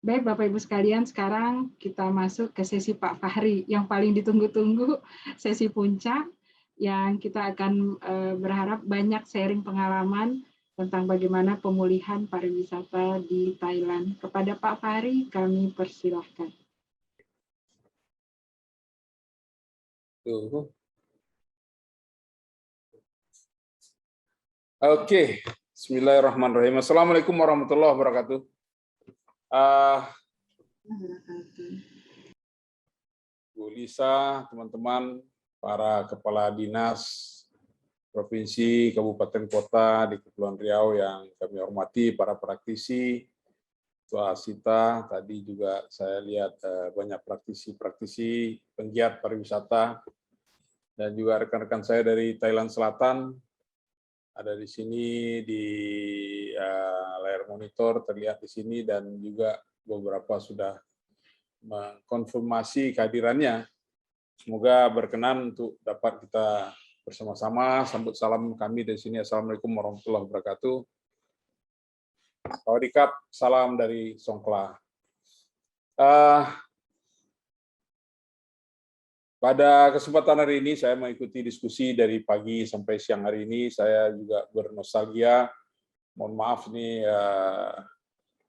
Baik Bapak Ibu sekalian, sekarang kita masuk ke sesi Pak Fahri yang paling ditunggu-tunggu, sesi puncak yang kita akan berharap banyak sharing pengalaman tentang bagaimana pemulihan pariwisata di Thailand. Kepada Pak Fahri kami persilahkan. Oke, Bismillahirrahmanirrahim. Assalamualaikum warahmatullahi wabarakatuh. Bu Lisa, teman-teman, para kepala dinas provinsi, kabupaten, kota di Kepulauan Riau yang kami hormati, para praktisi, Tua Asita, tadi juga saya lihat banyak praktisi-praktisi penggiat pariwisata, dan juga rekan-rekan saya dari Thailand Selatan, ada di sini di layar monitor terlihat di sini, dan juga beberapa sudah mengkonfirmasi kehadirannya. Semoga berkenan untuk dapat kita bersama-sama sambut salam kami dari sini. Assalamualaikum warahmatullahi wabarakatuh. Sawadikap, salam dari Songkhla. Pada kesempatan hari ini saya mengikuti diskusi dari pagi sampai siang hari ini. Saya juga bernostalgia. Mohon maaf nih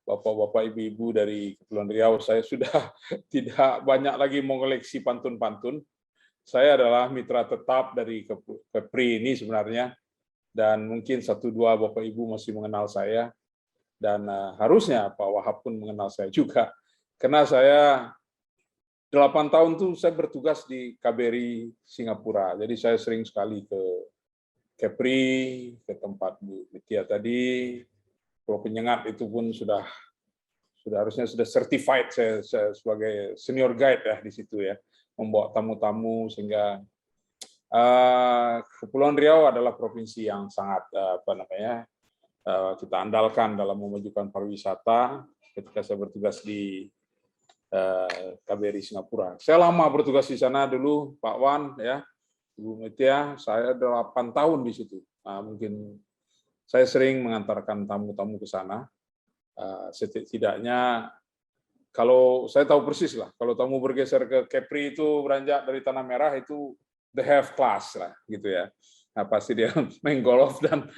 Bapak-bapak, ibu-ibu dari Kepulauan Riau, saya sudah tidak banyak lagi mengoleksi pantun-pantun. Saya adalah mitra tetap dari Kepri ini sebenarnya, dan mungkin 1-2 Bapak Ibu masih mengenal saya, dan harusnya Pak Wahab pun mengenal saya juga, karena saya 8 tahun tuh saya bertugas di KBRI Singapura, jadi saya sering sekali ke Kepri, ke tempat Bu Mitia tadi. Pulau Penyengat itu pun harusnya sudah certified saya sebagai senior guide ya di situ ya, membawa tamu-tamu, sehingga Kepulauan Riau adalah provinsi yang sangat kita andalkan dalam memajukan pariwisata. Ketika saya bertugas di KBRI Singapura, saya lama bertugas di sana dulu, Pak Wan ya, Ibu Metia, saya 8 tahun di situ. Mungkin saya sering mengantarkan tamu-tamu ke sana. Setidaknya kalau saya tahu persis lah, kalau tamu bergeser ke Kepri itu beranjak dari Tanah Merah itu the have class lah gitu ya. Nah, pasti dia main golf dan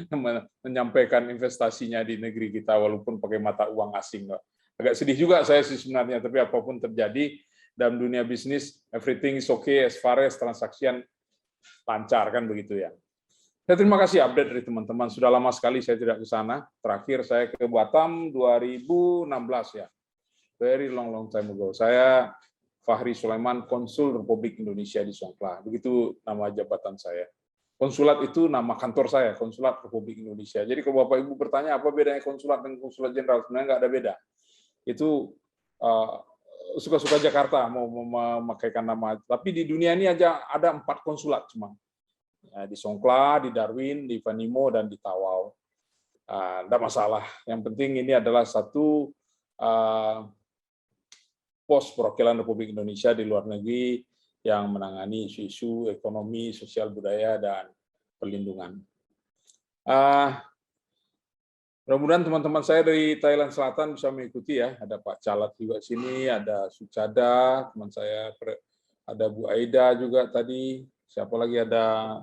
menyampaikan investasinya di negeri kita walaupun pakai mata uang asing. Agak sedih juga saya sih sebenarnya, tapi apapun terjadi dalam dunia bisnis, everything is okay as far as transaksian lancar kan begitu ya. Saya terima kasih update dari teman-teman. Sudah lama sekali saya tidak ke sana. Terakhir saya ke Batam 2016 ya. Very long time ago. Saya Fahri Sulaiman, Konsul Republik Indonesia di Songkhla. Begitu nama jabatan saya. Konsulat itu nama kantor saya, Konsulat Republik Indonesia. Jadi kalau Bapak Ibu bertanya apa bedanya konsulat dengan konsulat jenderal, sebenarnya nggak ada beda. Itu suka-suka Jakarta mau memakaikan nama. Tapi di dunia ini aja ada 4 konsulat cuma. Di Songkhla, di Darwin, di Vanimo, dan di Tawau. Tidak masalah. Yang penting ini adalah satu pos perwakilan Republik Indonesia di luar negeri yang menangani isu-isu ekonomi, sosial, budaya, dan perlindungan. Mudah-mudahan teman-teman saya dari Thailand Selatan bisa mengikuti ya. Ada Pak Calat juga sini, ada Sucada, teman saya, ada Bu Aida juga tadi. Siapa lagi, ada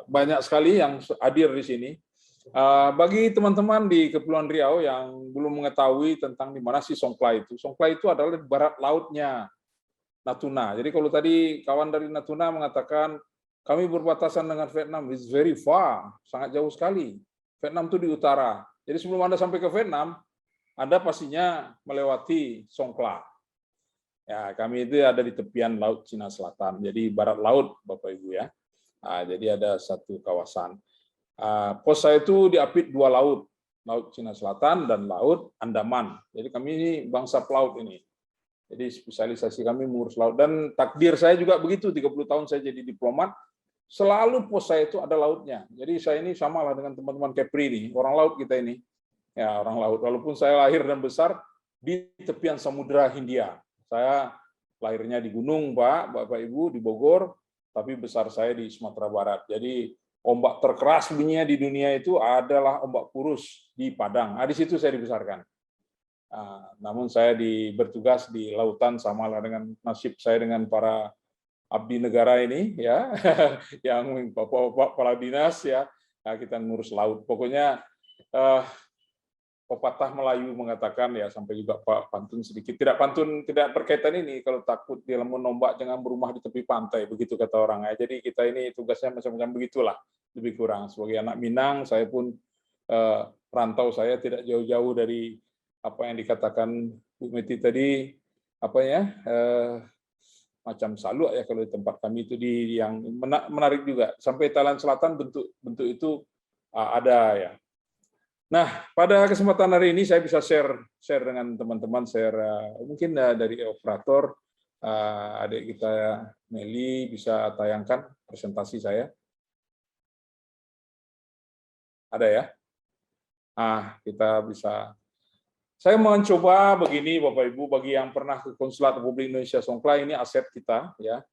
banyak sekali yang hadir di sini. Bagi teman-teman di Kepulauan Riau yang belum mengetahui tentang di mana sih Songkhla itu adalah di barat lautnya Natuna. Jadi kalau tadi kawan dari Natuna mengatakan kami berbatasan dengan Vietnam, it's very far, sangat jauh sekali. Vietnam itu di utara. Jadi sebelum Anda sampai ke Vietnam, Anda pastinya melewati Songkhla. Ya, kami itu ada di tepian Laut Cina Selatan, jadi barat laut, Bapak Ibu ya. Jadi ada satu kawasan. Pos saya itu diapit 2 laut, Laut Cina Selatan dan Laut Andaman. Jadi kami ini bangsa pelaut ini. Jadi spesialisasi kami mengurus laut, dan takdir saya juga begitu. 30 tahun saya jadi diplomat, selalu pos saya itu ada lautnya. Jadi saya ini samalah dengan teman-teman Kepri ini, orang laut kita ini. Ya, orang laut. Walaupun saya lahir dan besar di tepian Samudra Hindia. Saya lahirnya di gunung, Pak, Bapak Ibu, di Bogor, tapi besar saya di Sumatera Barat. Jadi ombak terkeras bunyinya di dunia itu adalah ombak Purus di Padang. Di situ saya dibesarkan. Namun saya bertugas di lautan, samalah dengan nasib saya dengan para abdi negara ini, ya, yang bapak-bapak kepala dinas, ya, kita ngurus laut. Pokoknya pepatah Melayu mengatakan, ya, sampai juga Pak pantun sedikit, tidak pantun, tidak berkaitan ini, kalau takut di lembun ombak jangan berumah di tepi pantai, begitu kata orang. Ya. Jadi kita ini tugasnya macam-macam begitulah, lebih kurang. Sebagai anak Minang, saya pun rantau saya tidak jauh-jauh dari apa yang dikatakan Bu Meti tadi, apa ya, macam saluk ya kalau di tempat kami itu, yang menarik juga. Sampai Thailand Selatan bentuk itu ada, ya. Nah, pada kesempatan hari ini saya bisa share dengan teman-teman, mungkin dari operator, adik kita Meli bisa tayangkan presentasi saya. Ada ya? Kita bisa. Saya mencoba begini, Bapak Ibu, bagi yang pernah ke Konsulat Republik Indonesia Songkla, ini aset kita, ya,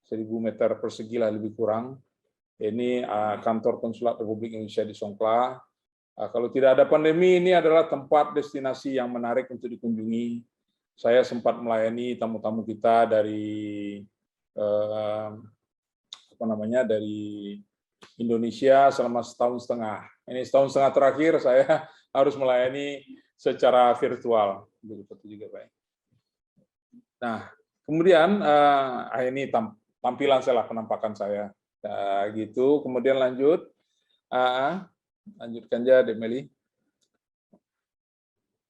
1000 meter persegi lah lebih kurang. Ini kantor Konsulat Republik Indonesia di Songkla. Kalau tidak ada pandemi, ini adalah tempat destinasi yang menarik untuk dikunjungi. Saya sempat melayani tamu-tamu kita dari dari Indonesia selama setahun setengah. Ini setahun setengah terakhir saya harus melayani secara virtual. Begitu juga, Pak. Nah, kemudian ini tampilan saya, penampakan saya. Gitu. Kemudian lanjut. Lanjutkan aja, Meli.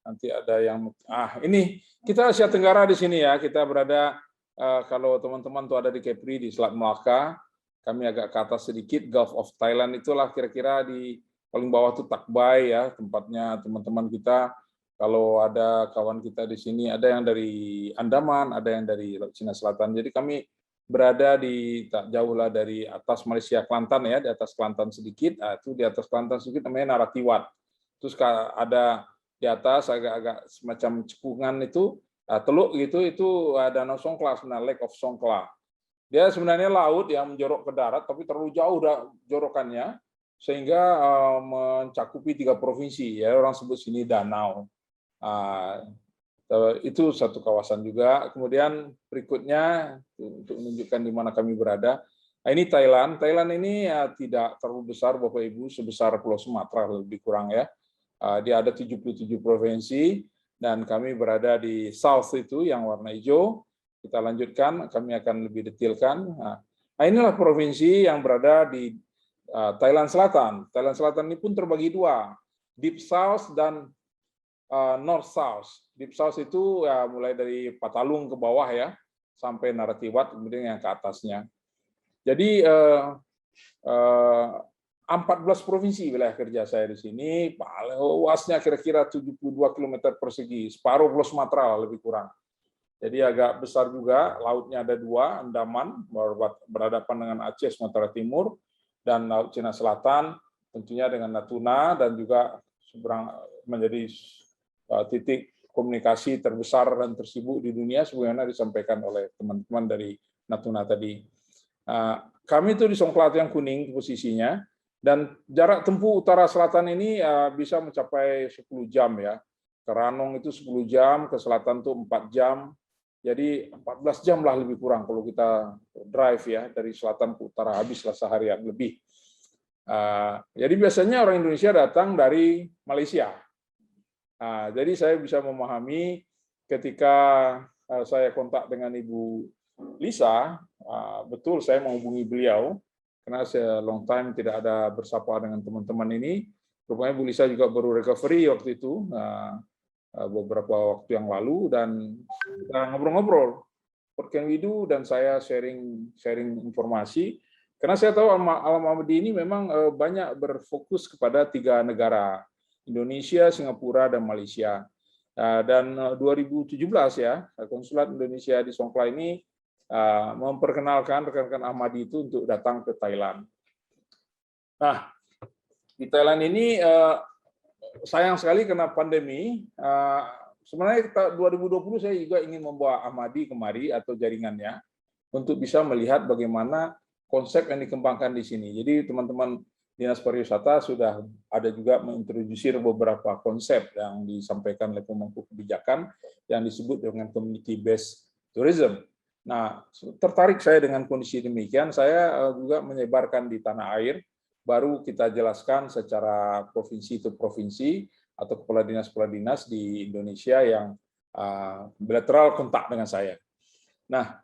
Nanti ada yang ini kita Asia Tenggara di sini, ya. Kita berada, kalau teman-teman tuh ada di Kepri, di Selat Melaka, kami agak ke atas sedikit, Gulf of Thailand itulah kira-kira di paling bawah tuh Takbai, ya, tempatnya teman-teman kita. Kalau ada kawan kita di sini, ada yang dari Andaman, ada yang dari Laut Cina Selatan. Jadi kami berada di tak jauh lah dari atas Malaysia Kelantan, ya, di atas Kelantan sedikit. Itu di atas Kelantan sedikit namanya Naratiwat. Terus ada di atas agak-agak semacam cekungan itu, teluk gitu, itu Danau Songkla, sebenarnya Lake of Songkla. Dia sebenarnya laut yang menjorok ke darat, tapi terlalu jauh jorokannya sehingga mencakupi 3 provinsi, ya, orang sebut sini danau. Itu satu kawasan juga. Kemudian berikutnya untuk menunjukkan di mana kami berada. Ini Thailand. Thailand ini tidak terlalu besar, Bapak Ibu, sebesar Pulau Sumatera lebih kurang, ya. Dia ada 77 provinsi dan kami berada di South itu yang warna hijau. Kita lanjutkan, kami akan lebih detailkan. Inilah provinsi yang berada di Thailand Selatan. Thailand Selatan ini pun terbagi 2, Deep South dan North South. Deep South itu ya mulai dari Patalung ke bawah, ya, sampai Naratiwat, kemudian yang ke atasnya. Jadi 14 provinsi wilayah kerja saya di sini, luasnya kira-kira 72 km persegi, separuh Pulau Sumatera lebih kurang. Jadi agak besar juga, lautnya ada 2, Andaman berhadapan dengan Aceh Sumatera Timur, dan Laut Cina Selatan tentunya dengan Natuna, dan juga seberang menjadi titik komunikasi terbesar dan tersibuk di dunia, sebagaimana disampaikan oleh teman-teman dari Natuna tadi. Kami itu di Songkla yang kuning posisinya, dan jarak tempuh utara selatan ini bisa mencapai 10 jam, ya. Ke Ranong itu 10 jam, ke selatan itu 4 jam. Jadi 14 jam lah lebih kurang kalau kita drive, ya, dari selatan ke utara, habislah seharian lebih. Jadi biasanya orang Indonesia datang dari Malaysia. Jadi saya bisa memahami ketika saya kontak dengan Ibu Lisa, betul saya menghubungi beliau, karena saya long time tidak ada bersapa dengan teman-teman ini. Rupanya Bu Lisa juga baru recovery waktu itu, beberapa waktu yang lalu, dan kita ngobrol-ngobrol. What can we do? Dan saya sharing informasi. Karena saya tahu Alam Ahmadi ini memang banyak berfokus kepada 3 negara, Indonesia, Singapura, dan Malaysia. Dan 2017, ya, Konsulat Indonesia di Songkla ini memperkenalkan rekan-rekan Ahmadi itu untuk datang ke Thailand. Nah, di Thailand ini sayang sekali karena pandemi. Sebenarnya 2020 saya juga ingin membawa Ahmadi kemari atau jaringannya untuk bisa melihat bagaimana konsep yang dikembangkan di sini. Jadi teman-teman Dinas Pariwisata sudah ada juga mengintrodusir beberapa konsep yang disampaikan oleh pemangku kebijakan yang disebut dengan community based tourism. Nah, tertarik saya dengan kondisi demikian, saya juga menyebarkan di tanah air, baru kita jelaskan secara provinsi itu provinsi atau kepala dinas di Indonesia yang bilateral kontak dengan saya. Nah,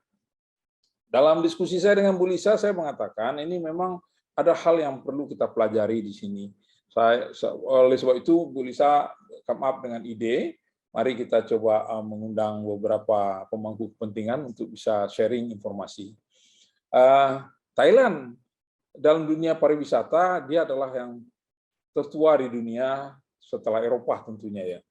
dalam diskusi saya dengan Bu Lisa, saya mengatakan ini memang ada hal yang perlu kita pelajari di sini. Oleh sebab itu, Bu Lisa come up dengan ide, mari kita coba mengundang beberapa pemangku kepentingan untuk bisa sharing informasi. Thailand, dalam dunia pariwisata, dia adalah yang tertua di dunia setelah Eropa tentunya ya.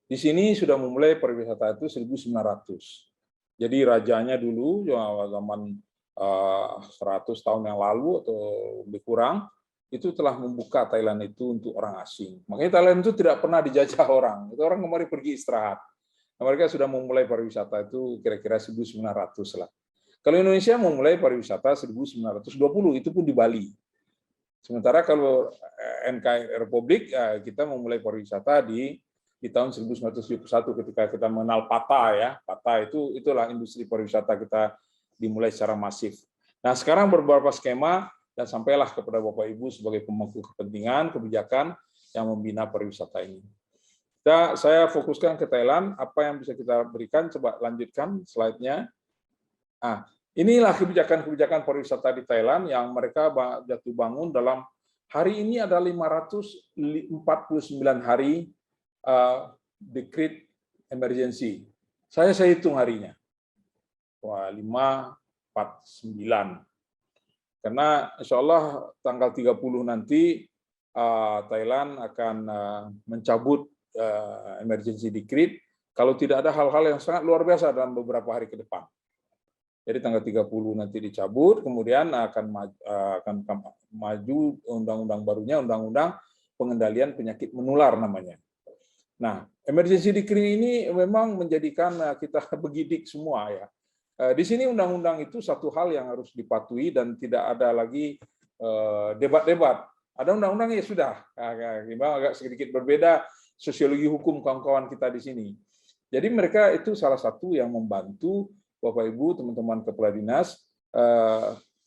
Di sini sudah memulai pariwisata itu 1900. Jadi rajanya dulu zaman 100 tahun yang lalu atau lebih kurang, itu telah membuka Thailand itu untuk orang asing. Makanya Thailand itu tidak pernah dijajah orang. Itu orang kemarin pergi istirahat. Nah, mereka sudah memulai pariwisata itu kira-kira 1900 lah. Kalau Indonesia memulai pariwisata 1920, itu pun di Bali. Sementara kalau NKRI Republik, kita memulai pariwisata di tahun 1971 ketika kita mengenal Pata ya. Pata itulah industri pariwisata kita dimulai secara masif. Nah, sekarang beberapa skema dan sampailah kepada Bapak Ibu sebagai pemangku kepentingan kebijakan yang membina pariwisata ini. Saya fokuskan ke Thailand, apa yang bisa kita berikan, coba lanjutkan slide-nya. Nah, inilah kebijakan-kebijakan pariwisata di Thailand yang mereka jatuh bangun dalam hari ini ada 549 hari decree emergency. Saya hitung harinya. Wah, 549. Karena insya Allah tanggal 30 nanti Thailand akan mencabut emergency decree kalau tidak ada hal-hal yang sangat luar biasa dalam beberapa hari ke depan. Jadi tanggal 30 nanti dicabut, kemudian akan maju undang-undang barunya, undang-undang pengendalian penyakit menular namanya. Nah, emergency decree ini memang menjadikan kita begidik semua ya. Di sini undang-undang itu satu hal yang harus dipatuhi dan tidak ada lagi debat-debat. Ada undang-undang ya sudah. Memang agak sedikit berbeda sosiologi hukum kawan-kawan kita di sini. Jadi mereka itu salah satu yang membantu Bapak Ibu, teman-teman kepala dinas,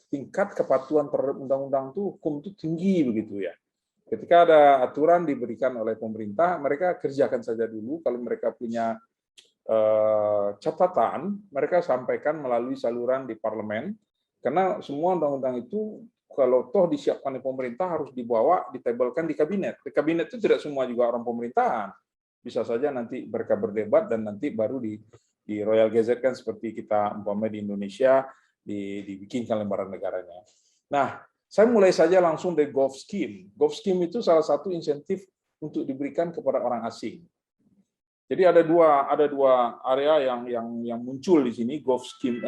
tingkat kepatuhan terhadap undang-undang itu hukum itu tinggi begitu ya. Ketika ada aturan diberikan oleh pemerintah, mereka kerjakan saja dulu. Kalau mereka punya catatan, mereka sampaikan melalui saluran di parlemen. Karena semua undang-undang itu kalau toh disiapkan oleh pemerintah harus dibawa, ditebelkan di kabinet. Di kabinet itu tidak semua juga orang pemerintahan. Bisa saja nanti mereka berdebat dan nanti baru di Royal Gazette kan seperti kita umpamanya di Indonesia dibikinkan lembaran negaranya. Nah, saya mulai saja langsung dari Golf Scheme. Golf Scheme itu salah satu insentif untuk diberikan kepada orang asing. Jadi ada dua area yang muncul di sini, Golf Scheme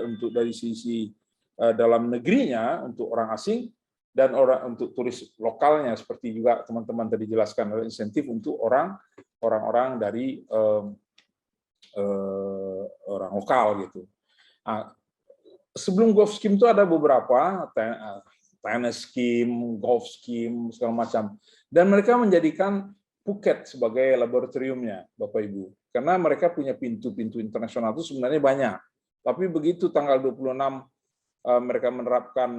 untuk dari sisi dalam negerinya untuk orang asing dan untuk turis lokalnya seperti juga teman-teman tadi jelaskan ada insentif untuk orang-orang dari orang lokal gitu. Nah, sebelum Golf Scheme itu ada beberapa tennis scheme, golf scheme, segala macam. Dan mereka menjadikan Phuket sebagai laboratoriumnya, Bapak Ibu. Karena mereka punya pintu-pintu internasional itu sebenarnya banyak. Tapi begitu tanggal 26 mereka menerapkan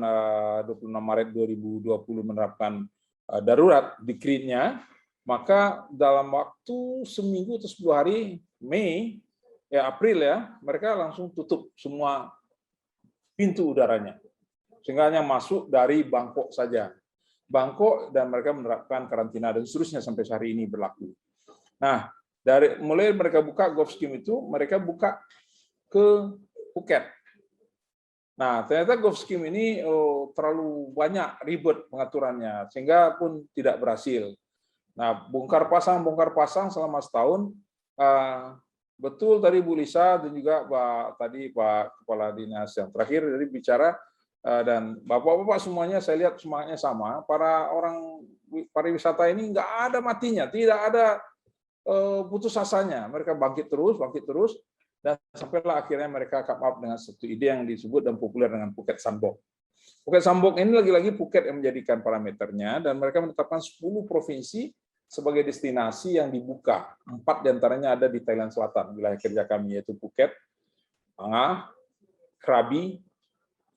26 Maret 2020 menerapkan darurat decree-nya, maka dalam waktu seminggu atau 10 hari, April ya, mereka langsung tutup semua pintu udaranya. Sehingga hanya masuk dari Bangkok saja. Bangkok dan mereka menerapkan karantina dan seterusnya sampai hari ini berlaku. Nah, mulai mereka buka Golf Scheme itu, mereka buka ke Phuket. Nah, ternyata Golf Scheme ini terlalu banyak ribet pengaturannya, sehingga pun tidak berhasil. Nah, bongkar pasang selama setahun. Betul tadi Bu Lisa dan juga Pak Kepala Dinas yang terakhir dari bicara dan Bapak-bapak semuanya saya lihat semangatnya sama. Para orang pariwisata ini nggak ada matinya, tidak ada putus asanya. Mereka bangkit terus, dan sampailah akhirnya mereka come up dengan satu ide yang disebut dan populer dengan Phuket Sandbox. Phuket Sambok ini lagi-lagi Phuket yang menjadikan parameternya, dan mereka menetapkan 10 provinsi sebagai destinasi yang dibuka. 4 diantaranya ada di Thailand Selatan, wilayah kerja kami, yaitu Phuket, Panga, Krabi,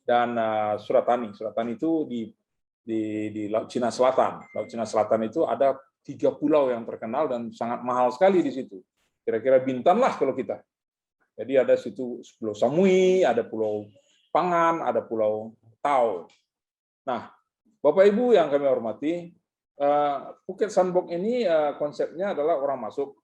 dan Suratani. Suratani itu di Laut Cina Selatan. Laut Cina Selatan itu ada 3 pulau yang terkenal dan sangat mahal sekali di situ. Kira-kira Bintan lah kalau kita. Jadi ada situ Pulau Samui, ada Pulau Pangan, ada Pulau Tau. Nah, Bapak Ibu yang kami hormati, Phuket Sandbox ini konsepnya adalah orang masuk,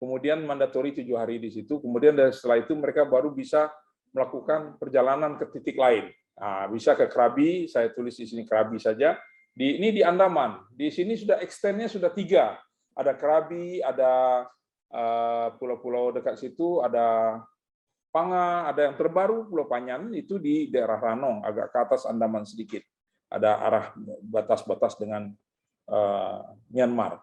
kemudian mandatori 7 hari di situ, kemudian setelah itu mereka baru bisa melakukan perjalanan ke titik lain. Nah, bisa ke Krabi, saya tulis di sini Krabi saja. Ini di Andaman, di sini sudah extendnya sudah 3. Ada Krabi, ada pulau-pulau dekat situ, ada Panga, ada yang terbaru Pulau Panyan itu di daerah Ranong, agak ke atas Andaman sedikit. Ada arah batas-batas dengan Myanmar.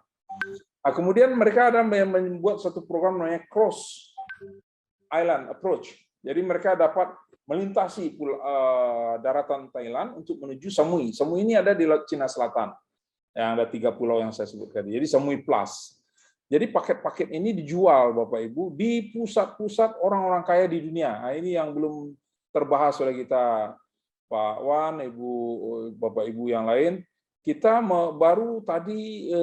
Nah, kemudian mereka ada membuat satu program namanya Cross Island Approach. Jadi mereka dapat melintasi daratan Thailand untuk menuju Samui. Samui ini ada di Laut Cina Selatan. Yang ada 3 pulau yang saya sebutkan. Jadi Samui Plus. Jadi paket-paket ini dijual Bapak Ibu di pusat-pusat orang-orang kaya di dunia. Nah, ini yang belum terbahas oleh kita, Pak Wan, Bapak Ibu yang lain. Kita baru tadi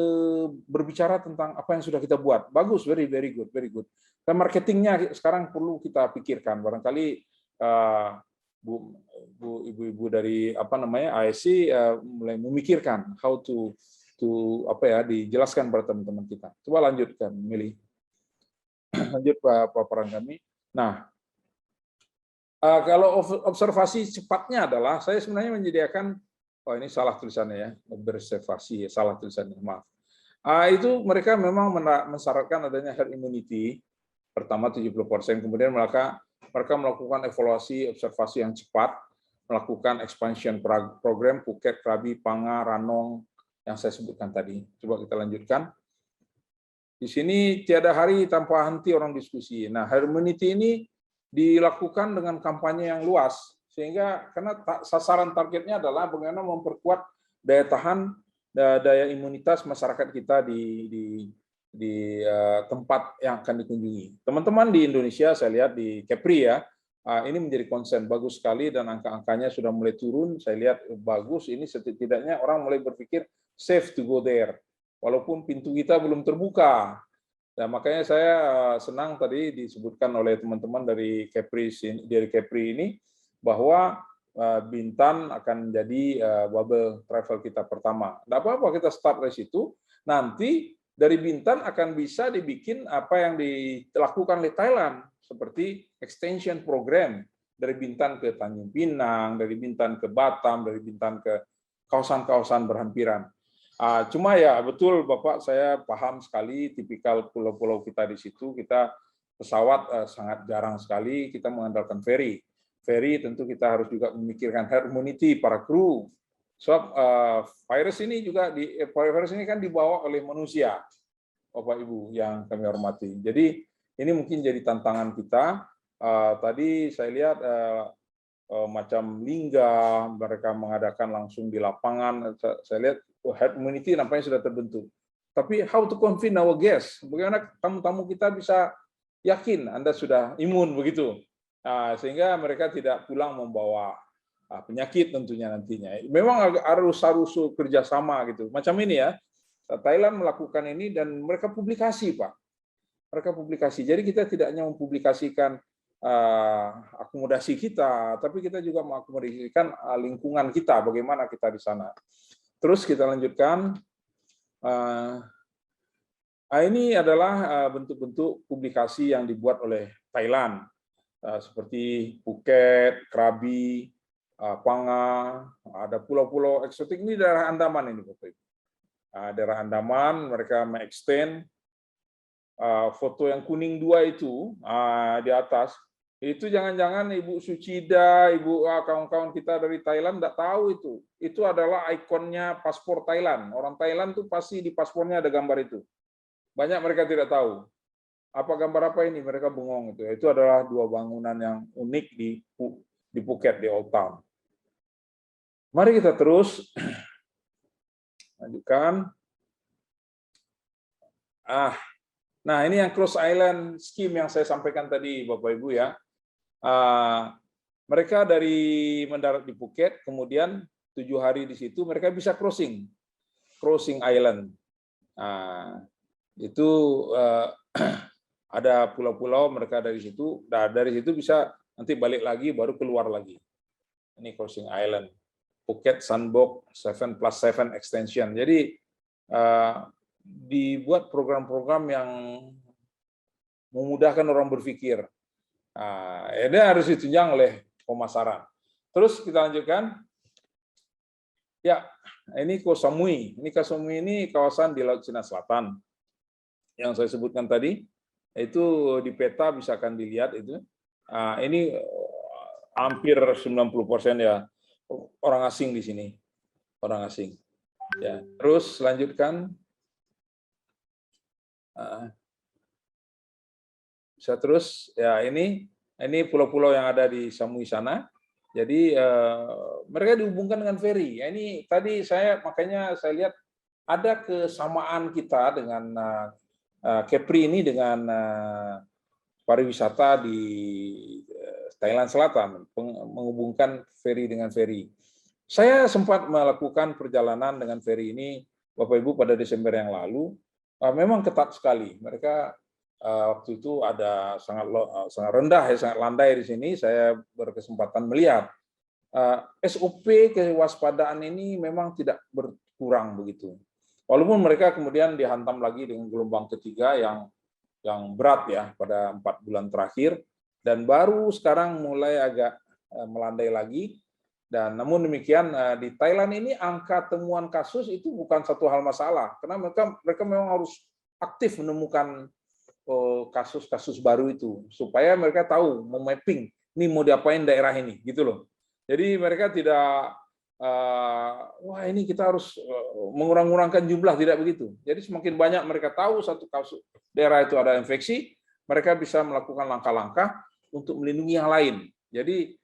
berbicara tentang apa yang sudah kita buat. Bagus, very good, very good. Dan marketingnya sekarang perlu kita pikirkan. Barangkali ibu-ibu dari ASC mulai memikirkan how to dijelaskan pada teman-teman kita. Coba lanjutkan, Mili. Lanjut paparan kami. Nah, kalau observasi cepatnya adalah saya sebenarnya menyediakan, ini salah tulisannya ya, observasi salah tulisannya, maaf. Itu mereka memang mensyaratkan adanya herd immunity pertama 70%, kemudian mereka melakukan evaluasi observasi yang cepat, melakukan expansion program Phuket, Krabi, Panga, Ranong yang saya sebutkan tadi. Coba kita lanjutkan. Di sini tiada hari tanpa henti orang diskusi. Nah, herd immunity ini dilakukan dengan kampanye yang luas, sehingga karena sasaran targetnya adalah bagaimana memperkuat daya tahan, daya imunitas masyarakat kita di tempat yang akan dikunjungi. Teman-teman di Indonesia, saya lihat di Kepri ya, ini menjadi concern bagus sekali dan angka-angkanya sudah mulai turun. Saya lihat bagus, ini setidaknya orang mulai berpikir safe to go there, walaupun pintu kita belum terbuka. Nah, makanya saya senang tadi disebutkan oleh teman-teman dari Kepri ini bahwa Bintan akan menjadi bubble travel kita pertama. Tidak apa-apa kita start dari situ. Nanti dari Bintan akan bisa dibikin apa yang dilakukan oleh Thailand seperti extension program dari Bintan ke Tanjung Pinang, dari Bintan ke Batam, dari Bintan ke kawasan-kawasan berhampiran. Cuma ya betul Bapak, saya paham sekali tipikal pulau-pulau kita di situ, kita pesawat sangat jarang sekali, kita mengandalkan ferry. Ferry tentu kita harus juga memikirkan herd immunity para kru. Sebab virus ini kan dibawa oleh manusia, Bapak Ibu yang kami hormati. Jadi ini mungkin jadi tantangan kita. Tadi saya lihat macam Lingga, mereka mengadakan langsung di lapangan. Saya lihat herd immunity nampaknya sudah terbentuk. Tapi how to convince our guests? Bagaimana tamu-tamu kita bisa yakin Anda sudah imun begitu? Sehingga mereka tidak pulang membawa penyakit tentunya nantinya. Memang harus kerjasama gitu. Macam ini ya, Thailand melakukan ini dan mereka publikasi, Pak. Mereka publikasi. Jadi kita tidak hanya mempublikasikan akomodasi kita, tapi kita juga mengakomodasikan lingkungan kita, bagaimana kita di sana. Terus kita lanjutkan. Ini adalah bentuk-bentuk publikasi yang dibuat oleh Thailand, seperti Phuket, Krabi, Panga, ada pulau-pulau eksotik ini daerah Andaman ini, Bapak Ibu. Daerah Andaman mereka mengextend foto yang kuning 2 itu di atas. Itu jangan-jangan Ibu Sucida, Ibu kawan-kawan kita dari Thailand tidak tahu itu. Itu adalah ikonnya paspor Thailand. Orang Thailand tuh pasti di paspornya ada gambar itu. Banyak mereka tidak tahu. Apa gambar apa ini? Mereka bengong itu. Itu adalah 2 bangunan yang unik di Phuket, di Old Town. Mari kita terus lanjutkan. Nah ini yang Cross Island Scheme yang saya sampaikan tadi, Bapak Ibu ya. Mereka dari mendarat di Phuket, kemudian 7 hari di situ mereka bisa crossing island. Itu ada pulau-pulau mereka dari situ. Nah, dari situ bisa nanti balik lagi baru keluar lagi. Ini crossing island. Phuket Sunbok 7+7 extension. Jadi dibuat program-program yang memudahkan orang berpikir. Ini harus ditunjang oleh pemasaran. Terus kita lanjutkan. Ya, ini Koh Samui. Ini Koh Samui ini kawasan di Laut Cina Selatan yang saya sebutkan tadi. Itu di peta bisa akan dilihat itu. Ini hampir 90% ya orang asing di sini, orang asing. Ya, terus lanjutkan. Bisa terus. Ya, ini pulau-pulau yang ada di Samui sana. Jadi mereka dihubungkan dengan ferry. Ya, ini tadi makanya saya lihat ada kesamaan kita dengan Kepri ini dengan pariwisata di Thailand Selatan, menghubungkan ferry dengan ferry. Saya sempat melakukan perjalanan dengan ferry ini, Bapak Ibu, pada Desember yang lalu. Memang ketat sekali. Mereka waktu itu ada sangat rendah, sangat landai di sini. Saya berkesempatan melihat SOP kewaspadaan ini memang tidak berkurang begitu. Walaupun mereka kemudian dihantam lagi dengan gelombang ketiga yang berat ya pada 4 bulan terakhir, dan baru sekarang mulai agak melandai lagi. Dan namun demikian di Thailand ini angka temuan kasus itu bukan satu hal masalah, karena mereka memang harus aktif menemukan kasus-kasus baru itu supaya mereka tahu mau mapping ini mau diapain daerah ini gitu loh. Jadi mereka tidak wah ini kita harus mengurang-urangkan jumlah, tidak begitu. Jadi semakin banyak mereka tahu satu kasus daerah itu ada infeksi, mereka bisa melakukan langkah-langkah untuk melindungi yang lain. Jadi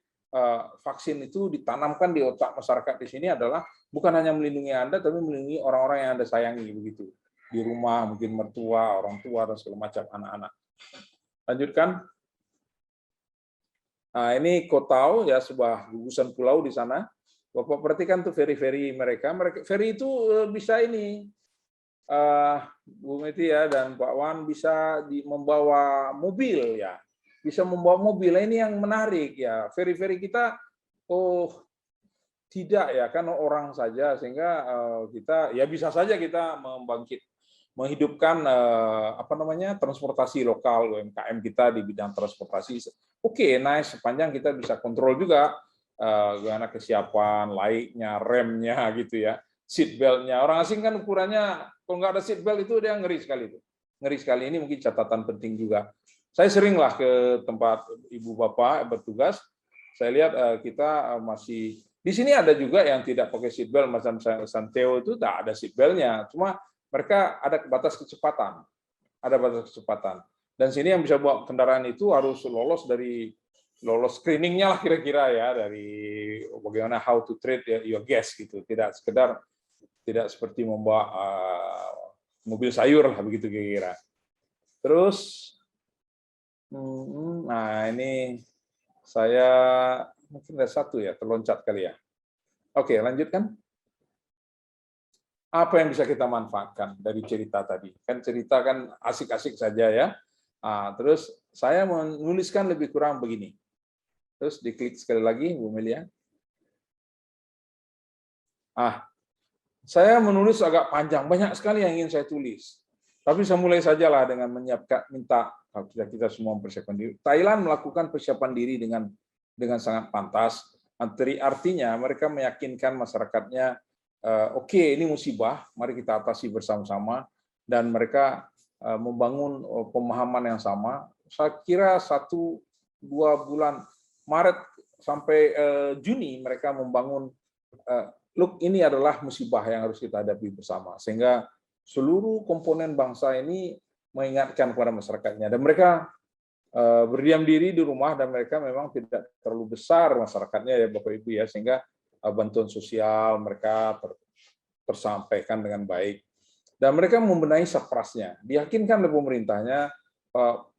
vaksin itu ditanamkan di otak masyarakat di sini adalah bukan hanya melindungi Anda, tapi melindungi orang-orang yang Anda sayangi begitu. Di rumah, mungkin mertua, orang tua, dan segala macam anak-anak. Lanjutkan. Nah, ini Koh Tao, ya, sebuah gugusan pulau di sana. Bapak perhatikan tuh ferry-ferry mereka. Ferry itu bisa ini, Bu Meti ya dan Pak Wan bisa membawa mobil ya. Bisa membawa mobil. Ini yang menarik ya. Ferry-ferry kita, tidak ya, kan orang saja, sehingga kita ya bisa saja kita menghidupkan transportasi lokal UMKM kita di bidang transportasi. Oke, nice, sepanjang kita bisa kontrol juga gimana kesiapan, laiknya, remnya gitu ya, seat belt-nya. Orang asing kan ukurannya kalau nggak ada seat belt itu dia ngeri sekali itu. Ngeri sekali, ini mungkin catatan penting juga. Saya seringlah ke tempat ibu bapak bertugas. Saya lihat kita masih di sini ada juga yang tidak pakai seat belt, macam Santeo itu tak ada seat belt-nya. Cuma mereka ada batas kecepatan, Dan sini yang bisa bawa kendaraan itu harus lolos screeningnya lah kira-kira ya, dari bagaimana how to treat your guest gitu. Tidak seperti membawa mobil sayur lah begitu kira-kira. Terus, nah ini saya mungkin ada satu ya terloncat kali ya. Oke, lanjutkan. Apa yang bisa kita manfaatkan dari cerita tadi? Kan cerita kan asik-asik saja ya. Terus saya menuliskan lebih kurang begini. Terus diklik sekali lagi, Bu Melia. Saya menulis agak panjang, banyak sekali yang ingin saya tulis. Tapi saya mulai sajalah dengan minta kita semua mempersiapkan diri. Thailand melakukan persiapan diri dengan sangat pantas. Artinya mereka meyakinkan masyarakatnya, oke, ini musibah, mari kita atasi bersama-sama, dan mereka membangun pemahaman yang sama. Saya kira 1-2 bulan Maret sampai Juni mereka membangun look, ini adalah musibah yang harus kita hadapi bersama, sehingga seluruh komponen bangsa ini mengingatkan kepada masyarakatnya, dan mereka berdiam diri di rumah, dan mereka memang tidak terlalu besar masyarakatnya ya Bapak Ibu ya, sehingga bantuan sosial mereka tersampaikan dengan baik. Dan mereka membenahi saprasnya. Diyakinkan oleh pemerintahnya,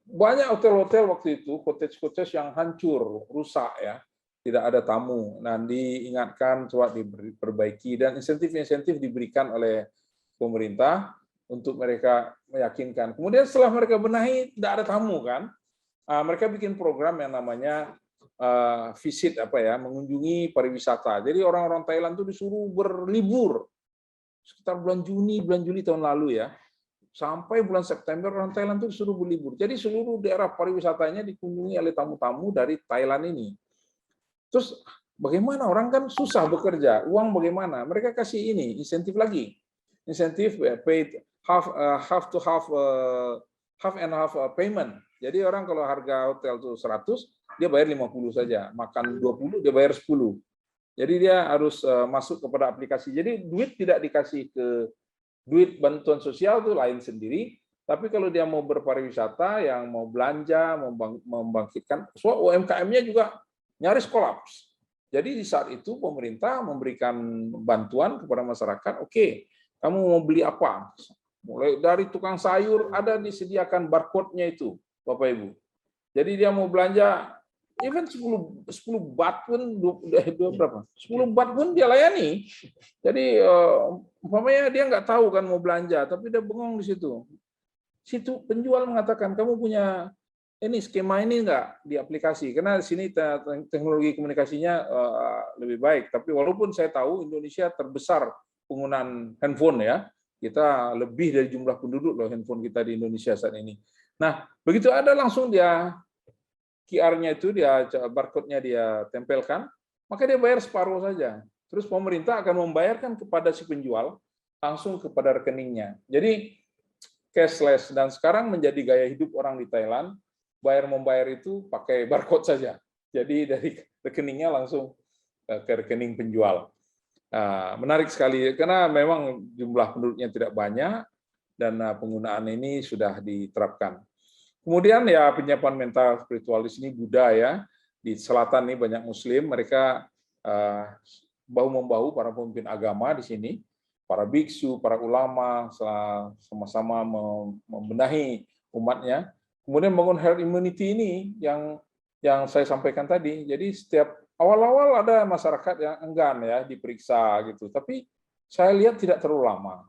banyak hotel-hotel waktu itu, cottage-cottage yang hancur, rusak ya, tidak ada tamu. Nah, diingatkan coba diperbaiki dan insentif-insentif diberikan oleh pemerintah untuk mereka meyakinkan. Kemudian setelah mereka benahi, tidak ada tamu kan, mereka bikin program yang namanya visit mengunjungi pariwisata. Jadi orang-orang Thailand itu disuruh berlibur sekitar bulan Juni, bulan Juli tahun lalu ya, sampai bulan September orang Thailand itu disuruh berlibur. Jadi seluruh daerah pariwisatanya dikunjungi oleh tamu-tamu dari Thailand ini. Terus bagaimana orang kan susah bekerja, uang bagaimana? Mereka kasih ini insentif lagi, insentif paid half and half payment. Jadi orang kalau harga hotel itu 100, dia bayar 50 saja, makan 20 dia bayar 10. Jadi dia harus masuk kepada aplikasi. Jadi duit tidak dikasih ke duit bantuan sosial itu lain sendiri. Tapi kalau dia mau berpariwisata, yang mau belanja, membangkitkan, so UMKM-nya juga nyaris kolaps. Jadi di saat itu pemerintah memberikan bantuan kepada masyarakat. Oke, kamu mau beli apa? Mulai dari tukang sayur ada disediakan barcode-nya itu, Bapak Ibu. Jadi dia mau belanja. Even 10 bat pun berapa? 10 bat pun dia layani. Jadi umpamanya dia nggak tahu kan mau belanja, tapi dia bengong di situ. Situ penjual mengatakan, kamu punya ini skema ini nggak di aplikasi? Karena di sini teknologi komunikasinya lebih baik. Tapi walaupun saya tahu Indonesia terbesar penggunaan handphone ya, kita lebih dari jumlah penduduk loh handphone kita di Indonesia saat ini. Nah begitu ada langsung dia QR-nya itu dia barcode-nya dia tempelkan, maka dia bayar separuh saja. Terus pemerintah akan membayarkan kepada si penjual langsung kepada rekeningnya. Jadi cashless dan sekarang menjadi gaya hidup orang di Thailand, membayar itu pakai barcode saja. Jadi dari rekeningnya langsung ke rekening penjual. Nah, menarik sekali karena memang jumlah penduduknya tidak banyak dan penggunaan ini sudah diterapkan. Kemudian ya penyiapan mental spiritual di sini Buddha ya, di selatan nih banyak Muslim, mereka bahu-membahu para pemimpin agama di sini, para biksu, para ulama sama-sama membenahi umatnya. Kemudian bangun herd immunity ini yang saya sampaikan tadi. Jadi setiap awal-awal ada masyarakat yang enggan ya diperiksa gitu, tapi saya lihat tidak terlalu lama.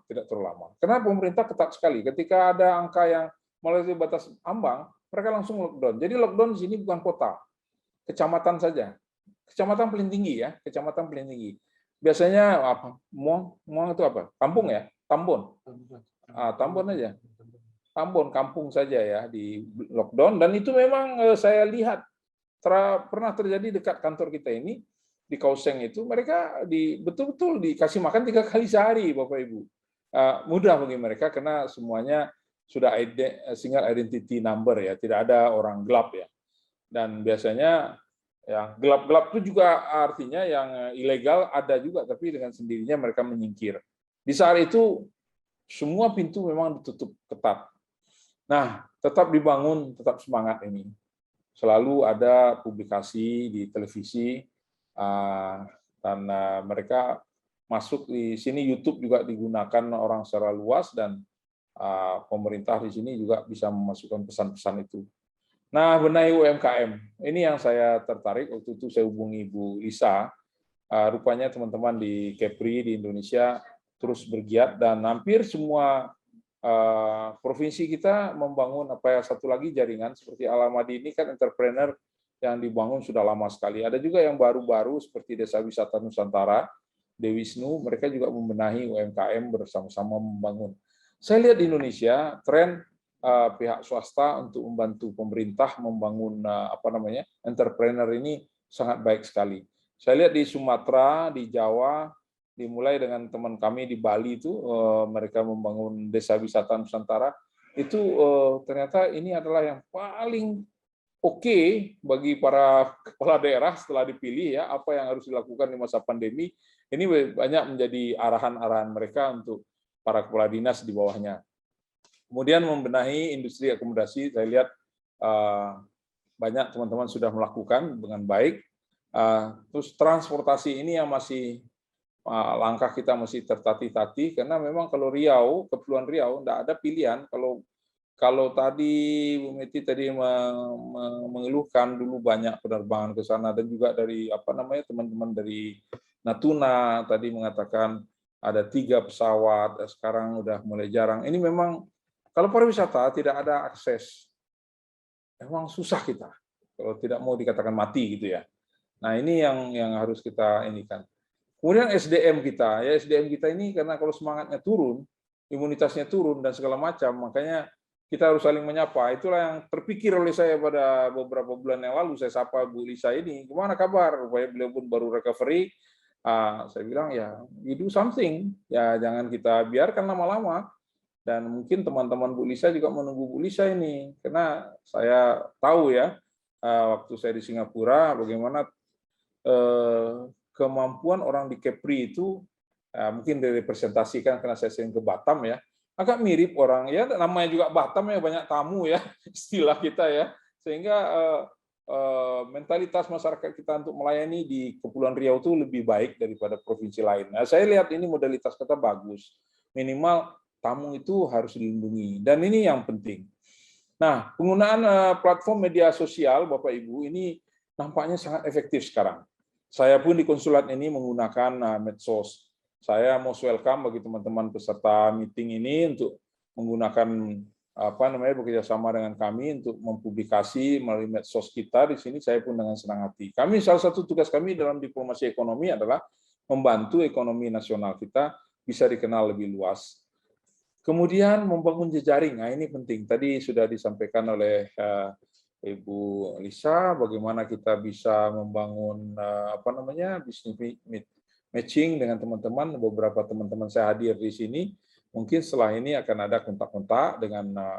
Karena pemerintah ketat sekali. Ketika ada angka yang melalui batas ambang, mereka langsung lockdown. Jadi lockdown di sini bukan kota, kecamatan saja. Kecamatan paling tinggi ya, kecamatan paling tinggi. Biasanya apa? Muang itu apa? Kampung ya, Tambon. Tambon aja. Tambon, kampung saja ya di lockdown. Dan itu memang saya lihat pernah terjadi dekat kantor kita ini di Kaohsiung itu, mereka betul-betul dikasih makan 3 kali sehari, Bapak Ibu. Mudah bagi mereka karena semuanya sudah single identity number ya, tidak ada orang gelap ya. Dan biasanya yang gelap-gelap itu juga artinya yang ilegal ada juga, tapi dengan sendirinya mereka menyingkir. Di saat itu semua pintu memang ditutup ketat. Nah, tetap dibangun, tetap semangat ini. Selalu ada publikasi di televisi dan mereka masuk di sini. YouTube juga digunakan orang secara luas dan pemerintah di sini juga bisa memasukkan pesan-pesan itu. Nah, benahi UMKM. Ini yang saya tertarik. Waktu itu saya hubungi Bu Lisa. Rupanya teman-teman di Kepri di Indonesia terus bergiat dan hampir semua provinsi kita membangun satu lagi jaringan seperti Alamadi ini kan entrepreneur yang dibangun sudah lama sekali. Ada juga yang baru-baru seperti Desa Wisata Nusantara, Dewisnu, mereka juga membenahi UMKM bersama-sama membangun. Saya lihat di Indonesia tren pihak swasta untuk membantu pemerintah membangun entrepreneur ini sangat baik sekali. Saya lihat di Sumatera, di Jawa, dimulai dengan teman kami di Bali itu mereka membangun Desa Wisata Nusantara itu ternyata ini adalah yang paling oke bagi para kepala daerah setelah dipilih ya, apa yang harus dilakukan di masa pandemi. Ini banyak menjadi arahan-arahan mereka untuk para kepala dinas di bawahnya. Kemudian membenahi industri akomodasi, saya lihat banyak teman-teman sudah melakukan dengan baik. Terus transportasi ini yang masih langkah kita masih tertati-tati, karena memang kalau Riau, Kepulauan Riau, tidak ada pilihan. Kalau tadi Bu Meti tadi mengeluhkan dulu banyak penerbangan ke sana, dan juga dari teman-teman dari Natuna tadi mengatakan ada 3 pesawat, sekarang udah mulai jarang. Ini memang kalau pariwisata tidak ada akses, memang susah kita. Kalau tidak mau dikatakan mati gitu ya. Nah ini yang harus kita inikan. Kemudian SDM kita, ya SDM kita ini karena kalau semangatnya turun, imunitasnya turun dan segala macam, makanya kita harus saling menyapa. Itulah yang terpikir oleh saya pada beberapa bulan yang lalu. Saya sapa Bu Lisa ini, gimana kabar? Supaya beliau pun baru recovery. Saya bilang ya, you do something. Ya jangan kita biarkan lama-lama. Dan mungkin teman-teman Bu Lisa juga menunggu Bu Lisa ini, karena saya tahu ya, waktu saya di Singapura, bagaimana kemampuan orang di Kepri itu mungkin direpresentasikan karena saya sering ke Batam ya, agak mirip orang ya, namanya juga Batam ya, banyak tamu ya, istilah kita ya, sehingga mentalitas masyarakat kita untuk melayani di Kepulauan Riau itu lebih baik daripada provinsi lain. Nah, saya lihat ini modalitas kita bagus, minimal tamu itu harus dilindungi, dan ini yang penting. Nah, penggunaan platform media sosial, Bapak Ibu, ini nampaknya sangat efektif sekarang. Saya pun di konsulat ini menggunakan medsos. Saya most welcome bagi teman-teman peserta meeting ini untuk menggunakan bekerjasama dengan kami untuk mempublikasi melalui medsos kita di sini. Saya pun dengan senang hati. Salah satu tugas kami dalam diplomasi ekonomi adalah membantu ekonomi nasional kita bisa dikenal lebih luas. Kemudian membangun jejaring. Nah, ini penting. Tadi sudah disampaikan oleh Ibu Lisa, bagaimana kita bisa membangun bisnis matching dengan teman-teman. Beberapa teman-teman saya hadir di sini. Mungkin setelah ini akan ada kontak-kontak dengan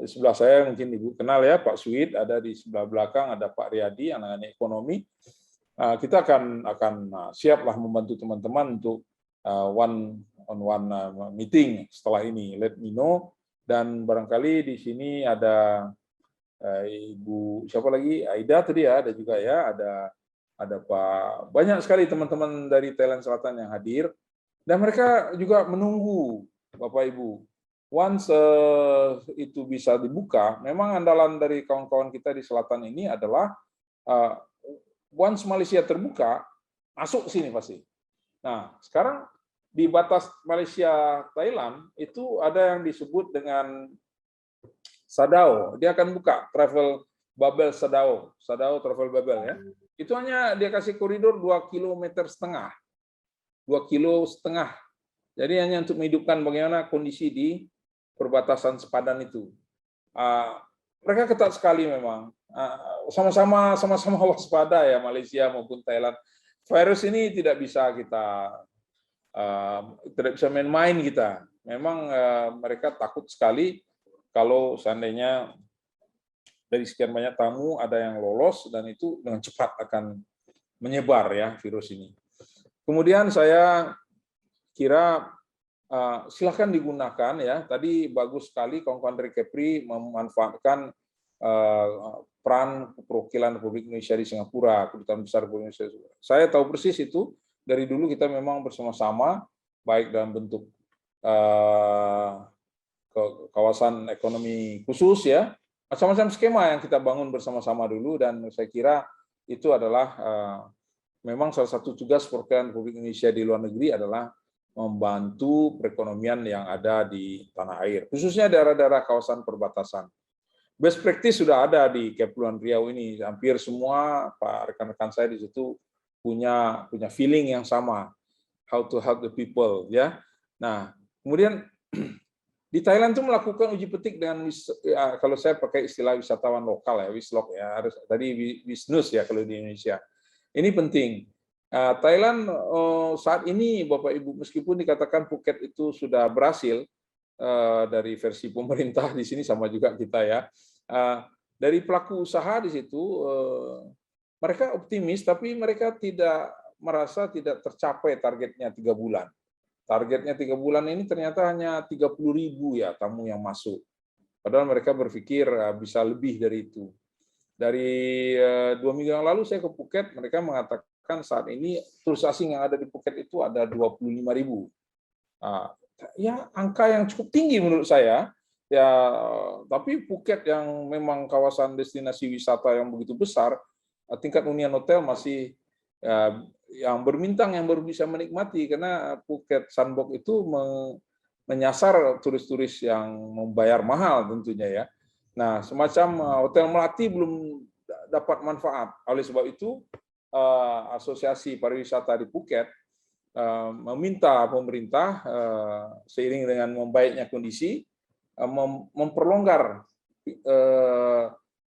sebelah saya, mungkin Ibu kenal ya, Pak Suid, ada di sebelah belakang ada Pak Riyadi, anak-anak ekonomi. Kita akan siaplah membantu teman-teman untuk one-on-one meeting setelah ini. Let me know. Dan barangkali di sini ada Ibu siapa lagi, Aida tadi ya, ada juga ya, ada Pak, banyak sekali teman-teman dari Thailand Selatan yang hadir, dan mereka juga menunggu Bapak Ibu. Once itu bisa dibuka, memang andalan dari kawan-kawan kita di selatan ini adalah once Malaysia terbuka, masuk sini pasti. Nah, sekarang di batas Malaysia Thailand itu ada yang disebut dengan Sadao. Dia akan buka travel bubble Sadao travel bubble ya. Itu hanya dia kasih koridor 2,5 km. 2,5 km. Jadi hanya untuk menghidupkan bagaimana kondisi di perbatasan sepadan itu. Mereka ketat sekali memang. Sama-sama waspada ya, Malaysia maupun Thailand. Virus ini tidak bisa main-main kita. Memang mereka takut sekali kalau seandainya dari sekian banyak tamu ada yang lolos, dan itu dengan cepat akan menyebar ya virus ini. Kemudian saya kira silakan digunakan ya. Tadi bagus sekali kawan-kawan dari Kepri memanfaatkan peran perwakilan Republik Indonesia di Singapura, Kedutaan Besar Republik Indonesia. Saya tahu persis itu, dari dulu kita memang bersama-sama, baik dalam bentuk kawasan ekonomi khusus ya, macam-macam skema yang kita bangun bersama-sama dulu, dan saya kira itu adalah memang salah satu tugas perwakilan Republik Indonesia di luar negeri adalah membantu perekonomian yang ada di tanah air, khususnya daerah-daerah kawasan perbatasan. Best practice sudah ada di Kepulauan Riau ini, hampir semua rekan-rekan saya di situ punya feeling yang sama, how to help the people ya. Nah, kemudian di Thailand itu melakukan uji petik dengan kalau saya pakai istilah wisatawan lokal ya, wislok ya, harus tadi wisnus ya kalau di Indonesia. Ini penting. Thailand saat ini Bapak Ibu, meskipun dikatakan Phuket itu sudah berhasil dari versi pemerintah, di sini sama juga kita ya. Dari pelaku usaha di situ mereka optimis, tapi mereka merasa tidak tercapai targetnya 3 bulan. Targetnya 3 bulan ini ternyata hanya 30.000 ya tamu yang masuk. Padahal mereka berpikir bisa lebih dari itu. Dari 2 minggu yang lalu saya ke Phuket, mereka mengatakan saat ini turis asing yang ada di Phuket itu ada 25.000. Ya angka yang cukup tinggi menurut saya. Ya, tapi Phuket yang memang kawasan destinasi wisata yang begitu besar, tingkat hunian hotel masih yang berbintang yang baru bisa menikmati, karena Phuket Sandbox itu menyasar turis-turis yang membayar mahal tentunya ya. Nah, semacam Hotel Melati belum dapat manfaat. Oleh sebab itu, Asosiasi Pariwisata di Phuket meminta pemerintah seiring dengan membaiknya kondisi memperlonggar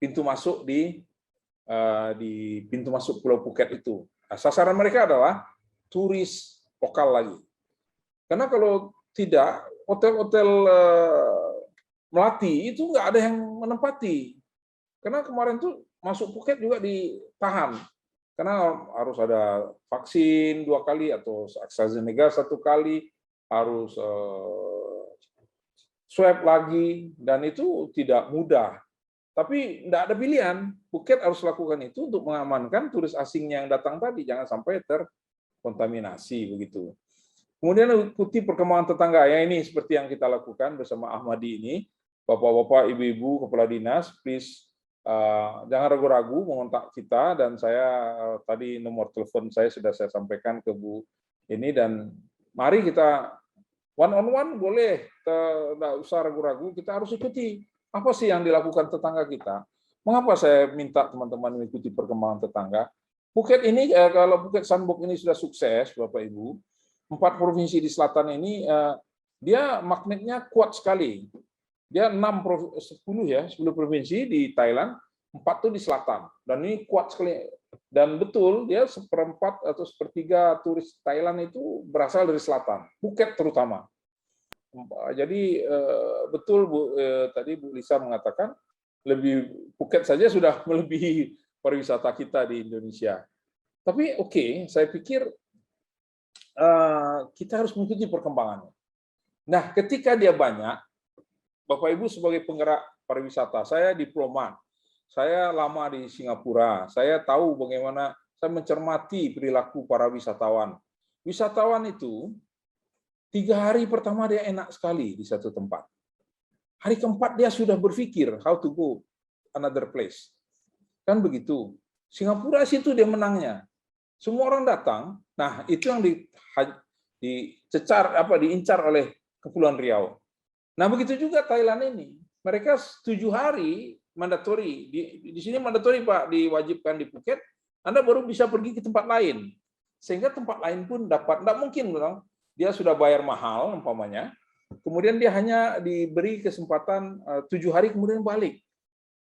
pintu masuk di pintu masuk Pulau Phuket itu. Nah, sasaran mereka adalah turis lokal lagi. Karena kalau tidak, hotel-hotel Melati itu nggak ada yang menempati. Karena kemarin tuh masuk Phuket juga ditahan. Karena harus ada vaksin 2 kali atau AstraZeneca 1 kali, harus swab lagi, dan itu tidak mudah. Tapi tidak ada pilihan, Phuket harus lakukan itu untuk mengamankan turis asing yang datang tadi, jangan sampai terkontaminasi begitu. Kemudian ikuti perkembangan tetangga, ya ini seperti yang kita lakukan bersama Ahmadi ini, Bapak-bapak, Ibu-ibu, Kepala Dinas, please jangan ragu-ragu mengontak kita, dan saya tadi nomor telepon saya sudah saya sampaikan ke Bu ini, dan mari kita one-on-one boleh, tidak usah ragu-ragu, kita harus ikuti apa sih yang dilakukan tetangga kita. Mengapa saya minta teman-teman mengikuti perkembangan tetangga? Phuket ini, kalau Phuket Sandbox ini sudah sukses, Bapak Ibu, 4 provinsi di selatan ini, dia magnetnya kuat sekali. Dia 10 provinsi di Thailand, 4 tuh di selatan. Dan ini kuat sekali. Dan betul, dia 1/4 atau 1/3 turis Thailand itu berasal dari selatan, Phuket terutama. Jadi betul Bu, tadi Bu Lisa mengatakan Phuket saja sudah melebihi pariwisata kita di Indonesia. Tapi oke, saya pikir kita harus mengikuti perkembangannya. Nah, ketika dia banyak, Bapak Ibu sebagai penggerak pariwisata, saya diplomat, saya lama di Singapura, saya tahu bagaimana saya mencermati perilaku para wisatawan. Wisatawan itu 3 hari pertama dia enak sekali di satu tempat. Hari keempat dia sudah berpikir how to go another place. Kan begitu. Singapura situ dia menangnya. Semua orang datang. Nah, itu yang diincar oleh Kepulauan Riau. Nah, begitu juga Thailand ini. Mereka 7 hari mandatori. Di sini mandatori, Pak, diwajibkan di Phuket. Anda baru bisa pergi ke tempat lain. Sehingga tempat lain pun dapat. Tidak mungkin, dia sudah bayar mahal, umpamanya. Kemudian dia hanya diberi kesempatan 7 hari kemudian balik.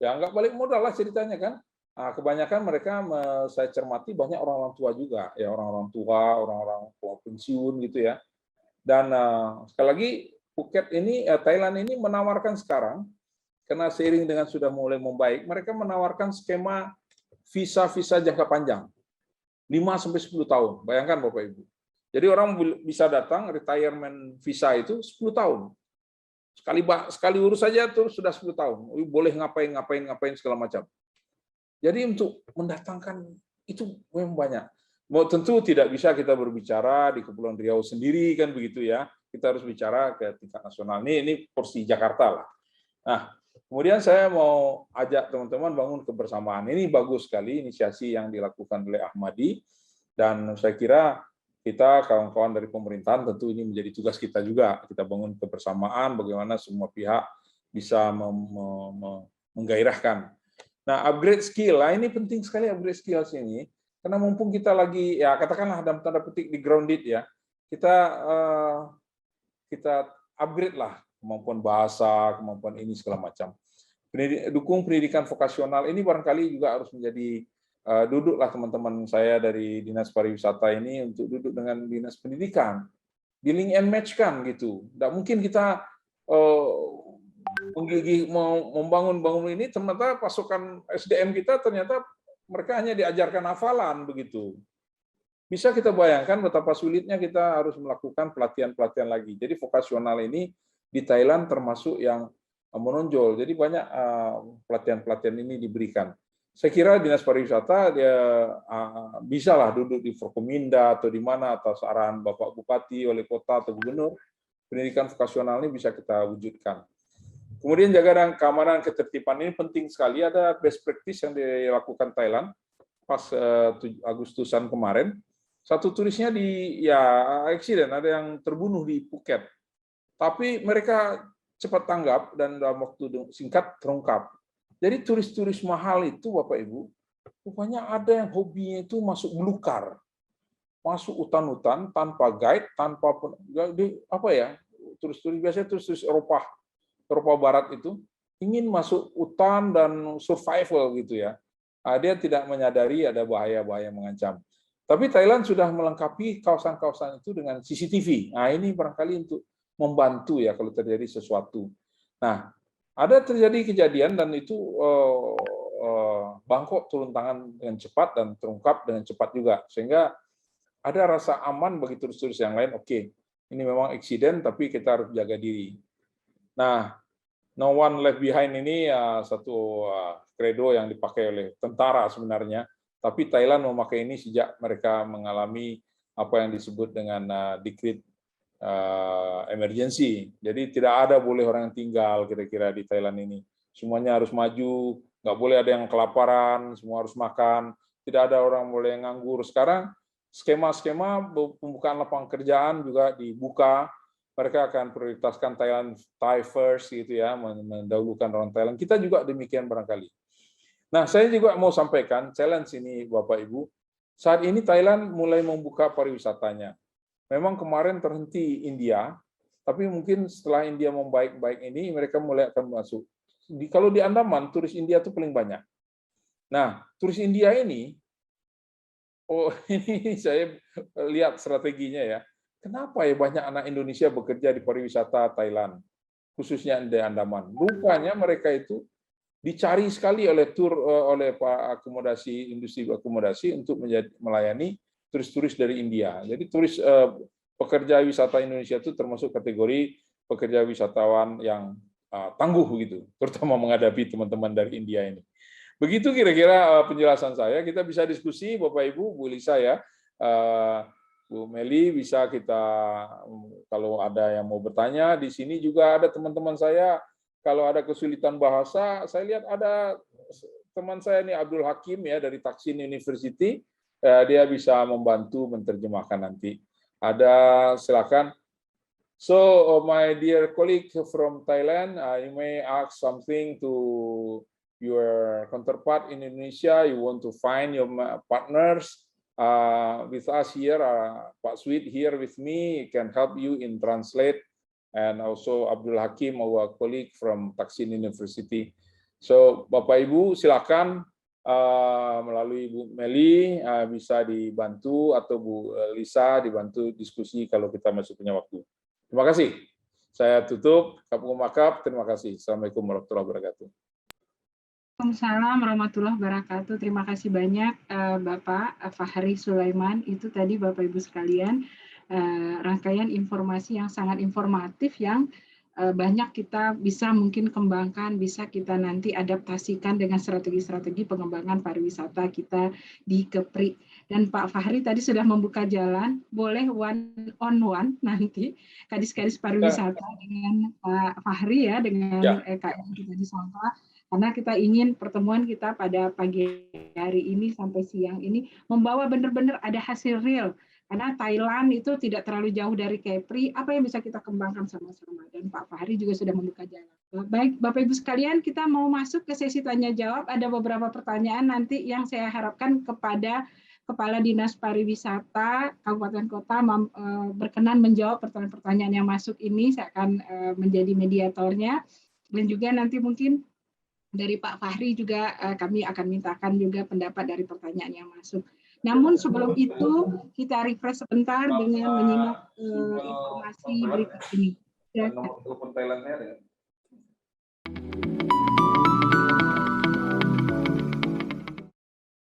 Ya, nggak balik modal lah ceritanya kan. Nah, kebanyakan mereka saya cermati banyak orang-orang tua juga. Ya, orang-orang tua, orang-orang pensiun gitu ya. Dan sekali lagi, Phuket ini, Thailand ini menawarkan sekarang, karena seiring dengan sudah mulai membaik, mereka menawarkan skema visa-visa jangka panjang, 5-10 tahun. Bayangkan Bapak Ibu. Jadi orang bisa datang, retirement visa itu 10 tahun. Sekali urus saja terus sudah 10 tahun. Boleh ngapain segala macam. Jadi untuk mendatangkan itu memang banyak. Tentu tidak bisa kita berbicara di Kepulauan Riau sendiri kan begitu ya. Kita harus bicara ke tingkat nasional. Ini porsi Jakarta lah. Nah, kemudian saya mau ajak teman-teman bangun kebersamaan. Ini bagus sekali inisiasi yang dilakukan oleh Ahmadi, dan saya kira kita kawan-kawan dari pemerintahan tentu ini menjadi tugas kita juga. Kita bangun kebersamaan bagaimana semua pihak bisa menggairahkan. Nah, upgrade skill, ini penting sekali upgrade skills ini, karena mumpung kita lagi, ya katakanlah dalam tanda petik di grounded ya, kita upgrade lah kemampuan bahasa, kemampuan ini segala macam. Dukung pendidikan vokasional ini barangkali juga harus menjadi duduklah teman-teman saya dari Dinas Pariwisata ini untuk duduk dengan Dinas Pendidikan, di link and match kan gitu. Tidak mungkin kita menggigih mau membangun ini, ternyata pasukan SDM kita ternyata mereka hanya diajarkan hafalan begitu. Bisa kita bayangkan betapa sulitnya kita harus melakukan pelatihan-pelatihan lagi. Jadi vokasional ini di Thailand termasuk yang menonjol. Jadi banyak pelatihan-pelatihan ini diberikan. saya kira Dinas Pariwisata dia bisalah duduk di Forkominda atau di mana atas arahan Bapak Bupati, Wali Kota atau Gubernur, pendidikan vokasional ini bisa kita wujudkan. Kemudian jaga dan keamanan ketertiban ini penting sekali. Ada best practice yang dilakukan Thailand pas Agustusan kemarin. Satu turisnya accident, ada yang terbunuh di Phuket. Tapi mereka cepat tanggap dan dalam waktu singkat terungkap. Jadi turis-turis mahal itu, Bapak Ibu, rupanya ada yang hobinya itu masuk belukar, masuk hutan-hutan tanpa guide, tanpa turis-turis biasanya turis Eropa Barat itu ingin masuk hutan dan survival gitu ya. Dia tidak menyadari ada bahaya-bahaya mengancam. Tapi Thailand sudah melengkapi kawasan-kawasan itu dengan CCTV. Nah, ini barangkali untuk membantu ya kalau terjadi sesuatu. Nah, ada terjadi kejadian dan itu Bangkok turun tangan dengan cepat dan terungkap dengan cepat juga. Sehingga ada rasa aman bagi turis-turis yang lain. Oke, ini memang accident tapi kita harus jaga diri. Nah, no one left behind ini satu kredo yang dipakai oleh tentara sebenarnya. Tapi Thailand memakai ini sejak mereka mengalami apa yang disebut dengan decree emergency. Jadi tidak ada boleh orang yang tinggal kira-kira di Thailand ini. Semuanya harus maju, nggak boleh ada yang kelaparan, semua harus makan, tidak ada orang boleh yang nganggur. Sekarang skema-skema pembukaan lapangan kerjaan juga dibuka. Mereka akan prioritaskan Thai first gitu ya, mendahulukan orang Thailand. Kita juga demikian barangkali. Nah, saya juga mau sampaikan challenge ini Bapak Ibu. Saat ini Thailand mulai membuka pariwisatanya. Memang kemarin terhenti India, tapi mungkin setelah India membaik-baik ini, mereka mulai akan masuk. Kalau di Andaman, turis India itu paling banyak. Nah, turis India ini, ini saya lihat strateginya ya. Kenapa ya banyak anak Indonesia bekerja di pariwisata Thailand, khususnya di Andaman? Rupanya mereka itu dicari sekali oleh oleh akomodasi, industri akomodasi untuk melayani turis-turis dari India. Jadi turis pekerja wisata Indonesia itu termasuk kategori pekerja wisatawan yang tangguh gitu, terutama menghadapi teman-teman dari India ini. Begitu kira-kira penjelasan saya. Kita bisa diskusi, Bapak Ibu, Bu Lisa ya, Bu Meli, bisa kita kalau ada yang mau bertanya. Di sini juga ada teman-teman saya. Kalau ada kesulitan bahasa, saya lihat ada teman saya nih Abdul Hakim ya dari Taksin University. Dia bisa membantu menerjemahkan nanti. Ada, silakan. So, my dear colleague from Thailand, you may ask something to your counterpart in Indonesia. You want to find your partners with us here. Pak Sweet here with me can help you in translate. And also Abdul Hakim, our colleague from Taksin University. So, Bapak Ibu, silakan melalui Bu Meli bisa dibantu atau Bu Lisa dibantu diskusi kalau kita masih punya waktu. Terima kasih. Saya tutup. Kapung-makap. Terima kasih. Assalamualaikum warahmatullahi wabarakatuh. Waalaikumsalam warahmatullahi wabarakatuh. Terima kasih banyak Bapak Fahri Sulaiman. Itu tadi Bapak Ibu sekalian rangkaian informasi yang sangat informatif yang banyak kita bisa mungkin kembangkan, bisa kita nanti adaptasikan dengan strategi-strategi pengembangan pariwisata kita di Kepri. Dan Pak Fahri tadi sudah membuka jalan, boleh one on one nanti kadis-kadis pariwisata dengan Pak Fahri ya, dengan KM kita di Songkla. Karena kita ingin pertemuan kita pada pagi hari ini sampai siang ini membawa benar-benar ada hasil real. Karena Thailand itu tidak terlalu jauh dari Kepri, apa yang bisa kita kembangkan sama-sama. Dan Pak Fahri juga sudah membuka jalan. Baik, Bapak Ibu sekalian, kita mau masuk ke sesi tanya-jawab. Ada beberapa pertanyaan nanti yang saya harapkan kepada Kepala Dinas Pariwisata Kabupaten Kota berkenan menjawab pertanyaan-pertanyaan yang masuk ini. Saya akan menjadi mediatornya. Dan juga nanti mungkin dari Pak Fahri juga kami akan mintakan juga pendapat dari pertanyaan yang masuk. Namun sebelum itu kita refresh sebentar dengan menyimak informasi berikut ini. Nomor telepon Thailandnya ada?